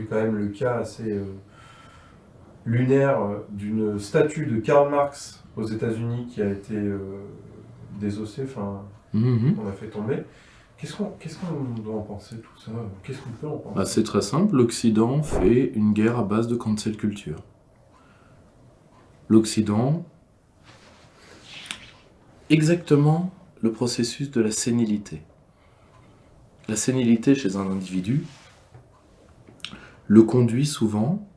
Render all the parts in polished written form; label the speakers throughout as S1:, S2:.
S1: quand même le cas assez lunaire d'une statue de Karl Marx aux États-Unis qui a été désossée, enfin, on a fait tomber. Qu'est-ce qu'on doit en penser de tout ça? Qu'est-ce qu'on peut en penser?
S2: C'est très simple, l'Occident fait une guerre à base de cancel culture. L'Occident, exactement le processus de la sénilité. La sénilité chez un individu le conduit souvent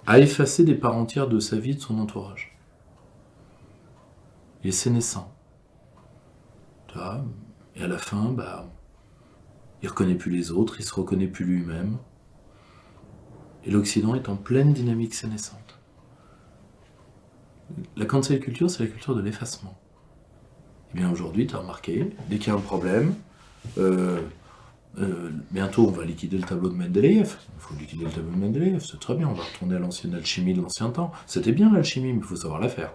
S2: à effacer des parts entières de sa vie, de son entourage. Il est sénescent. Et à la fin, il ne reconnaît plus les autres, il ne se reconnaît plus lui-même. Et l'Occident est en pleine dynamique sénescente. La cancel culture, c'est la culture de l'effacement. Et bien aujourd'hui, tu as remarqué, dès qu'il y a un problème, bientôt on va liquider le tableau de Mendeleïev. Il faut liquider le tableau de Mendeleïev, c'est très bien, on va retourner à l'ancienne alchimie de l'ancien temps. C'était bien l'alchimie, mais il faut savoir la faire.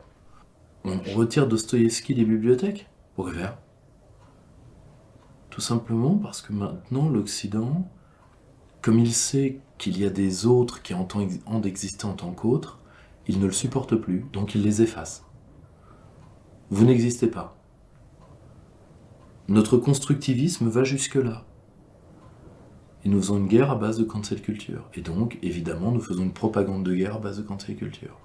S2: On retire Dostoïevski des bibliothèques. Pour faire? Tout simplement parce que maintenant, l'Occident, comme il sait qu'il y a des autres qui ont d'exister en tant qu'autres, il ne le supporte plus, donc il les efface. Vous n'existez pas. Notre constructivisme va jusque-là. Et nous faisons une guerre à base de cancel culture. Et donc, évidemment, nous faisons une propagande de guerre à base de cancel culture.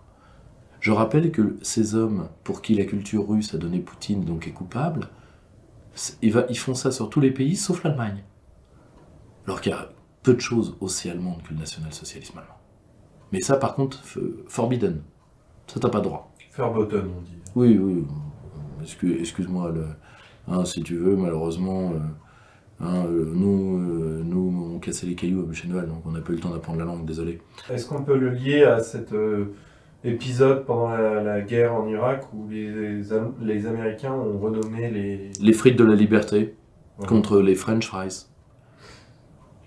S2: Je rappelle que ces hommes, pour qui la culture russe a donné Poutine, donc est coupable, ils font ça sur tous les pays, sauf l'Allemagne. Alors qu'il y a peu de choses aussi allemandes que le national-socialisme allemand. Mais ça, par contre, forbidden. Ça, t'as pas droit.
S1: Verboten, on dit.
S2: Oui. Excuse-moi, si tu veux, malheureusement, nous, on cassait les cailloux à Buchenwald, donc on n'a pas eu le temps d'apprendre la langue, désolé.
S1: Est-ce qu'on peut le lier à cet épisode pendant la guerre en Irak où les Américains ont renommé
S2: les frites de la liberté contre les French fries?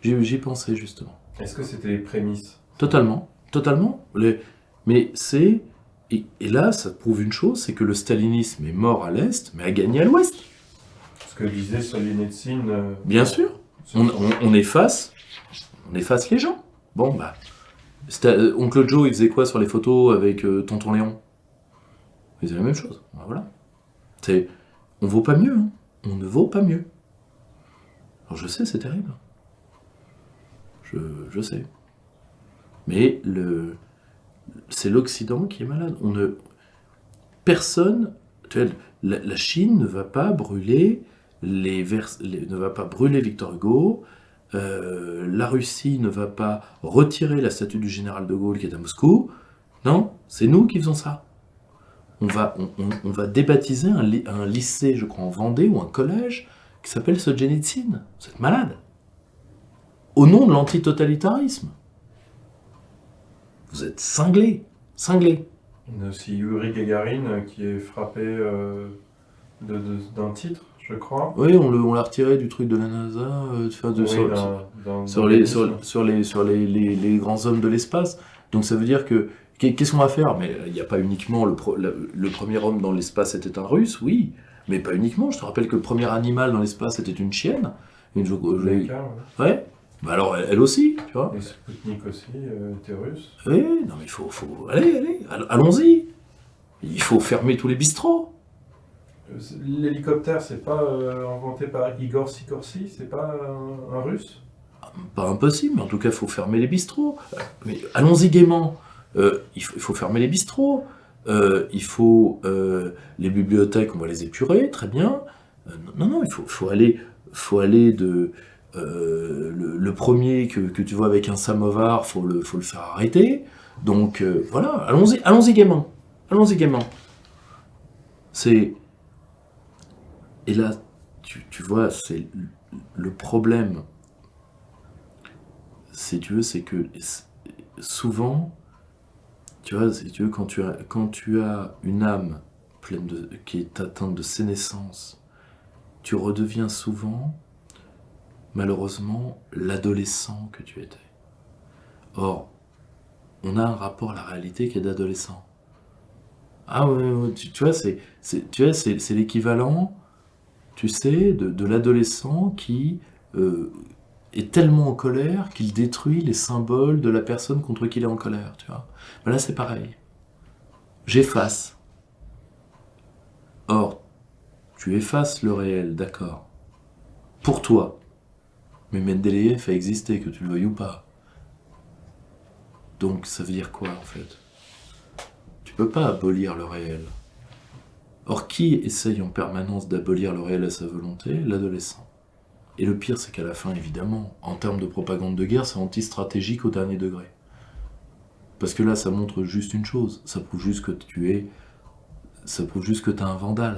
S2: J'y pensais, justement.
S1: Est-ce que c'était les prémices?
S2: Totalement. Mais c'est... Et là, ça prouve une chose, c'est que le stalinisme est mort à l'Est, mais a gagné à l'Ouest.
S1: Ce que disait Solzhenitsyn.
S2: Bien sûr. On efface les gens. Bon, Oncle Joe, il faisait quoi sur les photos avec Tonton Léon? Il faisait la même chose. Voilà. On vaut pas mieux. Hein. On ne vaut pas mieux. Alors je sais, c'est terrible. Je sais. Mais c'est l'Occident qui est malade. Personne... La Chine ne va pas brûler ne va pas brûler Victor Hugo. La Russie ne va pas retirer la statue du général de Gaulle qui est à Moscou. Non, c'est nous qui faisons ça. On va débaptiser un lycée, je crois, en Vendée, ou un collège, qui s'appelle Solzhenitsyn. Vous êtes malade. Au nom de l'antitotalitarisme. Vous êtes cinglés.
S1: Il y a aussi Yuri Gagarin qui est frappé d'un titre, je crois.
S2: Oui, on l'a retiré du truc de la NASA, sur les grands hommes de l'espace. Donc ça veut dire que, qu'est-ce qu'on va faire? Mais il n'y a pas uniquement le premier homme dans l'espace était un Russe, oui, mais pas uniquement. Je te rappelle que le premier animal dans l'espace était une chienne. Ouais. Alors elle aussi, tu vois.
S1: Et Sputnik aussi était russe.
S2: Oui, non mais il faut... allons-y. Il faut fermer tous les bistrots.
S1: L'hélicoptère, c'est pas inventé par Igor Sikorsky, c'est pas un russe?
S2: Pas impossible, mais en tout cas, il faut fermer les bistrots. Mais allons-y gaiement. Il faut fermer les bistrots. Les bibliothèques, on va les épurer, très bien. Non, il faut aller de... le premier que tu vois avec un samovar, faut le faire arrêter. Donc voilà, allons-y gaiement. Et là, tu vois, c'est le problème. Si tu veux, c'est que souvent, tu vois, si tu veux, quand tu as une âme qui est atteinte de sénescence, tu redeviens souvent, malheureusement, l'adolescent que tu étais. Or, on a un rapport à la réalité qui est d'adolescent. Ah ouais, tu vois, c'est l'équivalent, tu sais, de l'adolescent qui est tellement en colère qu'il détruit les symboles de la personne contre qui il est en colère, tu vois. Ben là, c'est pareil. J'efface. Or, tu effaces le réel, d'accord. Pour toi. Mais Mendeleïev a existé, que tu le veuilles ou pas. Donc, ça veut dire quoi, en fait? Tu peux pas abolir le réel. Or, qui essaye en permanence d'abolir le réel à sa volonté? L'adolescent. Et le pire, c'est qu'à la fin, évidemment, en termes de propagande de guerre, c'est anti-stratégique au dernier degré. Parce que là, ça montre juste une chose. Ça prouve juste que t'es un vandale.